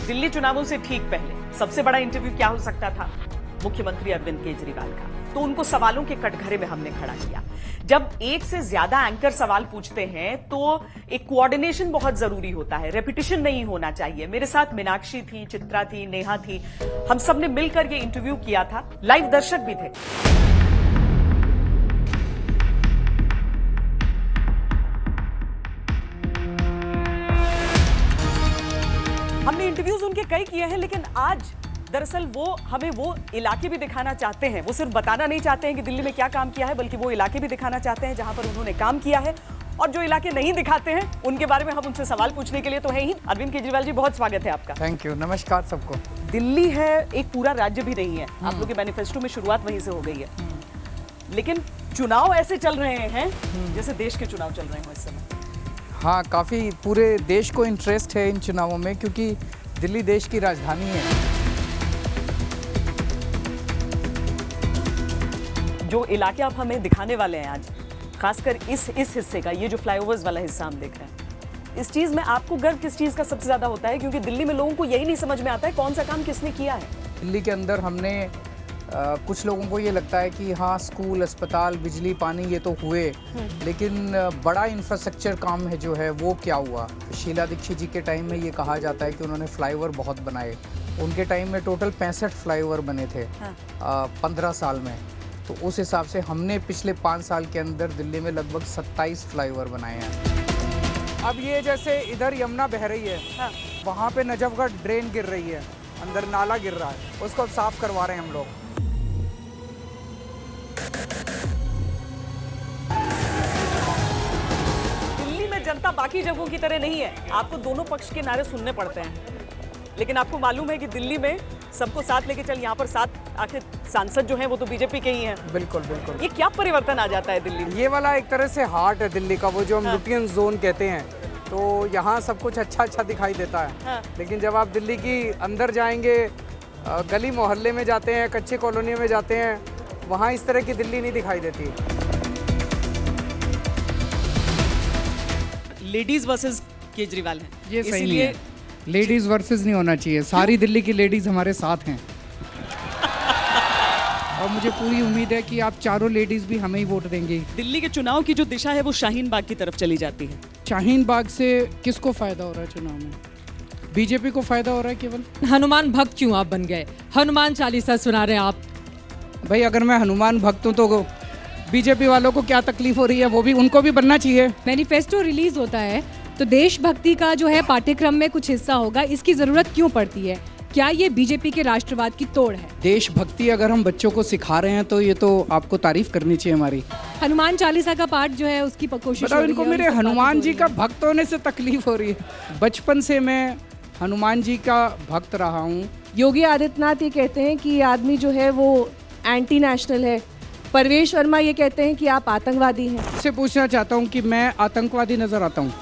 दिल्ली चुनावों से ठीक पहले सबसे बड़ा इंटरव्यू क्या हो सकता था? मुख्यमंत्री अरविंद केजरीवाल का। तो उनको सवालों के कटघरे में हमने खड़ा किया। जब एक से ज्यादा एंकर सवाल पूछते हैं तो एक कोऑर्डिनेशन बहुत जरूरी होता है, रेपिटिशन नहीं होना चाहिए। मेरे साथ मीनाक्षी थी, चित्रा थी, नेहा थी, हम सब ने मिलकर ये इंटरव्यू किया था। लाइव दर्शक भी थे। हमने इंटरव्यूज उनके कई किए हैं, लेकिन आज दरअसल वो हमें वो इलाके भी दिखाना चाहते हैं। वो सिर्फ बताना नहीं चाहते हैं कि दिल्ली में क्या काम किया है, बल्कि वो इलाके भी दिखाना चाहते हैं जहां पर उन्होंने काम किया है। और जो इलाके नहीं दिखाते हैं उनके बारे में हम उनसे सवाल पूछने के लिए तो है ही। अरविंद केजरीवाल जी, बहुत स्वागत है आपका। थैंक यू, नमस्कार सबको। दिल्ली है, एक पूरा राज्य भी नहीं है। आप लोग के मैनिफेस्टो में शुरुआत वहीं से हो गई है, लेकिन चुनाव ऐसे चल रहे हैं जैसे देश के चुनाव चल रहे हैं इस समय। हाँ, काफ़ी पूरे देश को इंटरेस्ट है इन चुनावों में, क्योंकि दिल्ली देश की राजधानी है। जो इलाके आप हमें दिखाने वाले हैं आज, खासकर इस हिस्से का, ये जो फ्लाईओवर्स वाला हिस्सा हम देख रहे हैं, इस चीज में आपको गर्व किस चीज का सबसे ज्यादा होता है? क्योंकि दिल्ली में लोगों को यही नहीं समझ में आता है कौन सा काम किसने किया है। दिल्ली के अंदर हमने कुछ लोगों को ये लगता है कि हाँ, स्कूल, अस्पताल, बिजली, पानी ये तो हुए, लेकिन बड़ा इंफ्रास्ट्रक्चर काम है जो है वो क्या हुआ। शीला दीक्षित जी के टाइम में ये कहा जाता है कि उन्होंने फ्लाईओवर बहुत बनाए। उनके टाइम में टोटल 65 फ्लाईओवर बने थे 15 साल में। तो उस हिसाब से हमने पिछले 5 साल के अंदर दिल्ली में लगभग 27 फ्लाईओवर बनाए हैं। अब ये जैसे इधर यमुना बह रही है, वहाँ पे नजफगढ़ ड्रेन गिर रही है, अंदर नाला गिर रहा है, उसको अब साफ करवा रहे हैं हम लोग। दिल्ली में जनता बाकी जगहों की तरह नहीं है। आपको दोनों पक्ष के नारे सुनने पड़ते हैं, लेकिन आपको मालूम है कि दिल्ली में सबको साथ लेके चल, यहाँ पर साथ आखिर सांसद जो हैं वो तो बीजेपी के ही हैं। बिल्कुल बिल्कुल। ये क्या परिवर्तन आ जाता है दिल्ली में? ये वाला एक तरह से हार्ट है दिल्ली का, वो जो हम लुटियन जोन कहते हैं। तो यहाँ सब कुछ अच्छा दिखाई देता है, लेकिन जब आप दिल्ली की अंदर जाएंगे, गली मोहल्ले में जाते हैं, कच्चे कॉलोनी में जाते हैं, वहाँ इस तरह की दिल्ली नहीं दिखाई देती। लेडीज वर्सेस केजरीवाल है, ये सही नहीं है। लेडीज वर्सेस नहीं होना चाहिए, सारी दिल्ली की लेडीज हमारे साथ हैं। और मुझे पूरी उम्मीद है कि आप चारों लेडीज भी हमें ही वोट देंगी। दिल्ली के चुनाव की जो दिशा है वो शाहीन बाग की तरफ चली जाती है। शाहीन बाग से किसको फायदा हो रहा है चुनाव में? बीजेपी को फायदा हो रहा है केवल। हनुमान भक्त क्यों आप बन गए? हनुमान चालीसा सुना रहे हैं आप। भाई, अगर मैं हनुमान भक्त हूँ तो बीजेपी वालों को क्या तकलीफ हो रही है, वो भी उनको भी बनना चाहिए। मैनिफेस्टो रिलीज होता है तो देशभक्ति का जो है पाठ्यक्रम में कुछ हिस्सा होगा, इसकी जरूरत क्यों पड़ती है? क्या ये बीजेपी के राष्ट्रवाद की तोड़ है? देशभक्ति अगर हम बच्चों को सिखा रहे हैं तो ये तो आपको तारीफ करनी चाहिए हमारी। हनुमान चालीसा का पाठ जो है उसकी कोशिश बताओ, इनको मेरे हनुमान जी का भक्त होने से तकलीफ हो रही है। बचपन से मैं हनुमान जी का भक्त रहा हूँ। योगी आदित्यनाथ ये कहते हैं कि ये आदमी जो है वो एंटी नेशनल है। परवेश वर्मा ये कहते हैं कि आप आतंकवादी हैं। से पूछना चाहता हूँ कि मैं आतंकवादी नजर आता हूँ?